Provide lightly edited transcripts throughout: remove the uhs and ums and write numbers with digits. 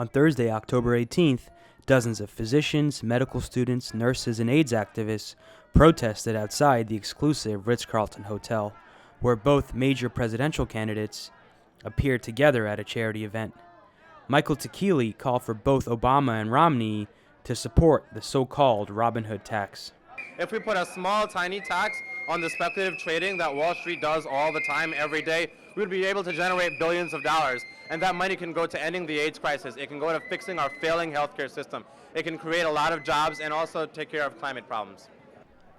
On Thursday, October 18th, dozens of physicians, medical students, nurses, and AIDS activists protested outside the exclusive Ritz-Carlton Hotel, where both major presidential candidates appeared together at a charity event. Michael Tequili called for both Obama and Romney to support the so-called Robin Hood tax. If we put a small, tiny tax on the speculative trading that Wall Street does all the time, every day, we would be able to generate billions of dollars. And that money can go to ending the AIDS crisis. It can go to fixing our failing healthcare system. It can create a lot of jobs and also take care of climate problems.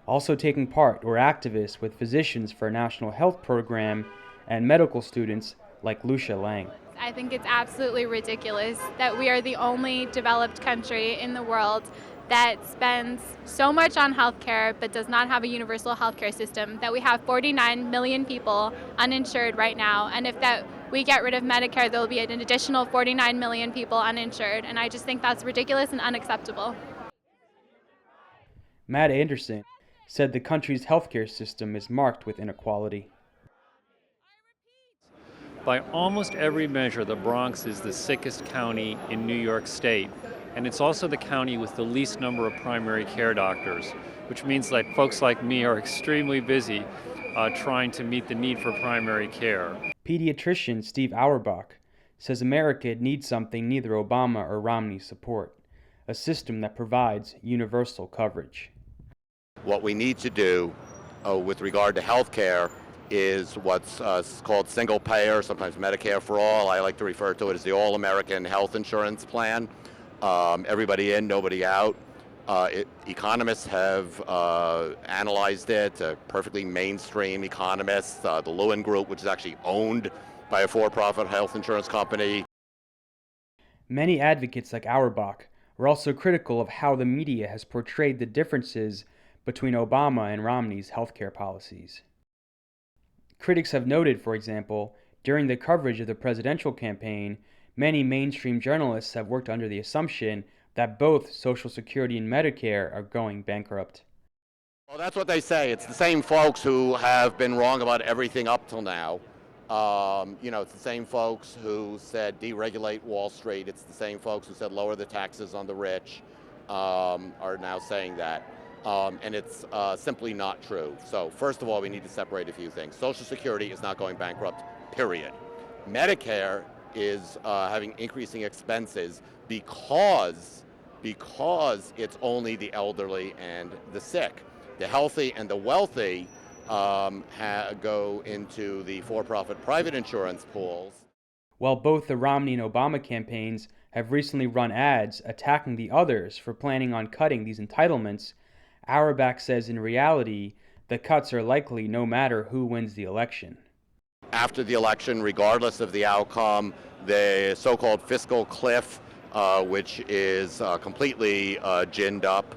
Also taking part were activists with Physicians for a National Health Program and medical students like Lucia Lang. I think it's absolutely ridiculous that we are the only developed country in the world that spends so much on healthcare but does not have a universal healthcare system, that we have 49 million people uninsured right now, and if we get rid of Medicare, there will be an additional 49 million people uninsured, and I just think that's ridiculous and unacceptable. Matt Anderson said the country's healthcare system is marked with inequality. By almost every measure, the Bronx is the sickest county in New York State, and it's also the county with the least number of primary care doctors, which means that folks like me are extremely busy trying to meet the need for primary care. Pediatrician Steve Auerbach says America needs something neither Obama or Romney support, a system that provides universal coverage. What we need to do with regard to health care is what's called single payer, sometimes Medicare for all. I like to refer to it as the All-American Health Insurance Plan. Everybody in, nobody out. Economists have analyzed it, perfectly mainstream economists, the Lewin Group, which is actually owned by a for-profit health insurance company. Many advocates like Auerbach were also critical of how the media has portrayed the differences between Obama and Romney's healthcare policies. Critics have noted, for example, during the coverage of the presidential campaign, many mainstream journalists have worked under the assumption that both Social Security and Medicare are going bankrupt. Well, that's what they say. It's the same folks who have been wrong about everything up till now. It's the same folks who said deregulate Wall Street. It's the same folks who said lower the taxes on the rich are now saying that. And it's simply not true. So first of all, we need to separate a few things. Social Security is not going bankrupt, period. Medicare is having increasing expenses because it's only the elderly and the sick. The healthy and the wealthy go into the for-profit private insurance pools. While both the Romney and Obama campaigns have recently run ads attacking the others for planning on cutting these entitlements, Auerbach says in reality, the cuts are likely no matter who wins the election. After the election, regardless of the outcome, the so-called fiscal cliff, which is completely ginned up,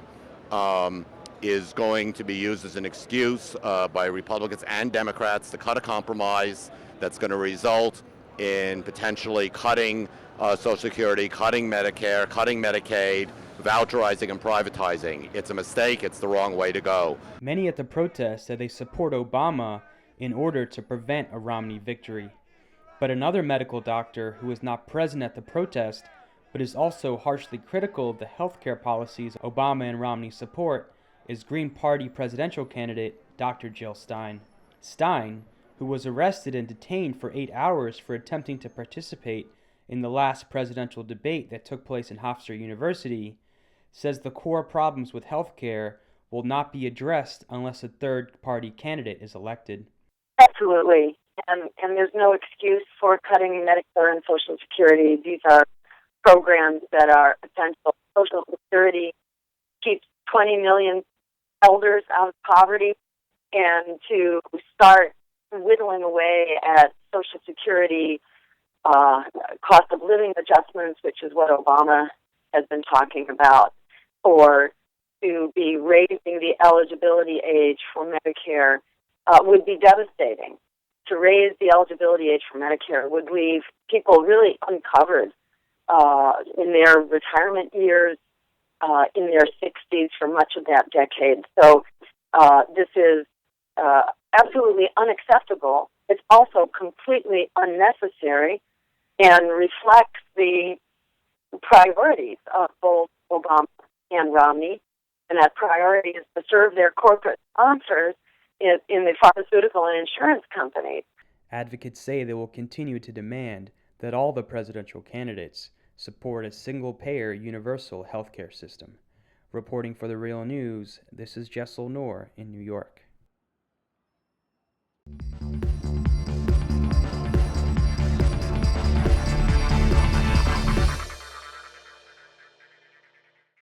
is going to be used as an excuse by Republicans and Democrats to cut a compromise that's going to result in potentially cutting Social Security, cutting Medicare, cutting Medicaid, voucherizing and privatizing. It's a mistake. It's the wrong way to go. Many at the protest said they support Obama in order to prevent a Romney victory. But another medical doctor who was not present at the protest but is also harshly critical of the healthcare policies Obama and Romney support is Green Party presidential candidate Dr. Jill Stein. Stein, who was arrested and detained for 8 hours for attempting to participate in the last presidential debate that took place in Hofstra University, says the core problems with healthcare will not be addressed unless a third-party candidate is elected. Absolutely. And there's no excuse for cutting Medicare and Social Security. These are programs that are essential. Social Security keeps 20 million elders out of poverty, and to start whittling away at Social Security cost of living adjustments, which is what Obama has been talking about, or to be raising the eligibility age for Medicare would be devastating. To raise the eligibility age for Medicare would leave people really uncovered in their retirement years, in their 60s for much of that decade. So this is absolutely unacceptable. It's also completely unnecessary and reflects the priorities of both Obama and Romney, and that priority is to serve their corporate sponsors in the pharmaceutical and insurance companies. Advocates say they will continue to demand that all the presidential candidates support a single-payer universal healthcare system. Reporting for The Real News, this is Jessel Noor in New York.